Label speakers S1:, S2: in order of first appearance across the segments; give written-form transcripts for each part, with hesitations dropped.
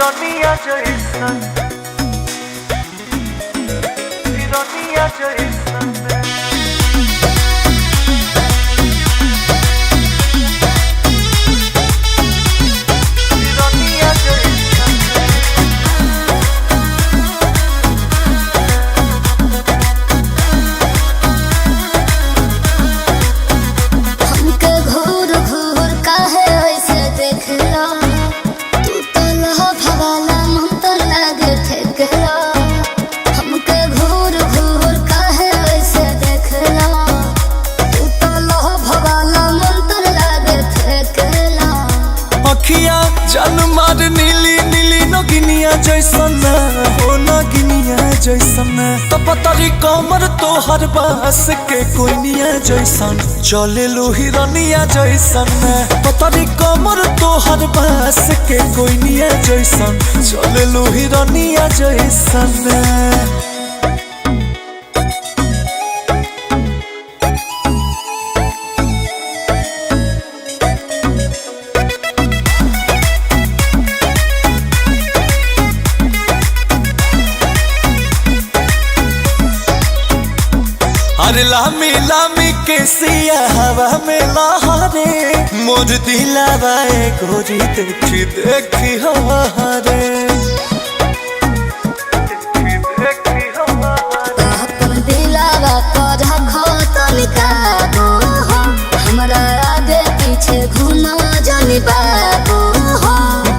S1: Ironia Jason, ironia Jason.
S2: जान मार नीली नीली नगिनिया जैसन हो नगिनिया जैसन तो पतरी कमर तो हर बास के कोइनिया जैसन चले लो हिरनिया जैसन पतरी कमर तो हर बास के कोइनिया जैसन चले लो हिरनिया जैसन। अरे लामी लामी के सिया हवा में लहरे मोर दिलावा गोरी देखी देखी हमारे
S3: दिलावा पर काबू हमरा आगे पीछे घुमा जानी बाबू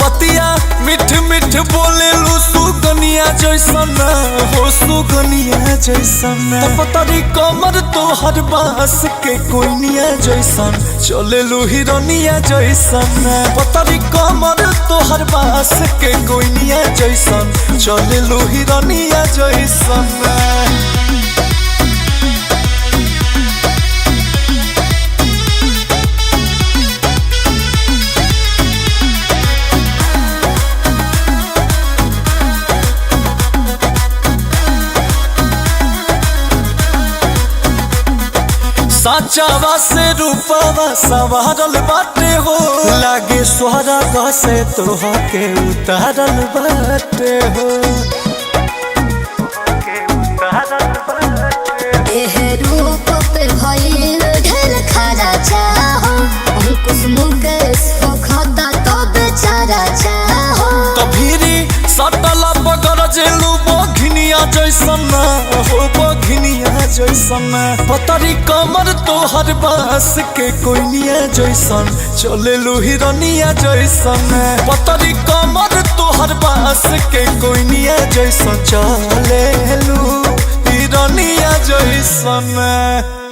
S2: बतिया मिठ मिठ बोले लू सुगनिया जैसन हो सुगनिया जैसन पतरी कमर तो हर बास के कोइनिया जैसन चले लू हिरनिया जैसन पतरी कमर तो हर बास के कोइनिया जैसन चले लू हिरनिया जैसन। साचावा से रूपावा सवारल बाटे हो लागे स्वर्ग से तोहा के उतारल बाटे हो
S3: एह रूप पे भइल ढेर खरा चाहो अंकुश मुकेश खाता तो बेचारा चाहो
S2: तभिरी सटला पकड़ जेलू बघिनिया जैसन हो बघिनिया जैसन पतरी कमर तो हर बास के कोइनिया जैसन चले लू हिरनिया जैसन पतरी कमर तो हर बास के कोइनिया जैसन चले लू हिरनिया जैसन।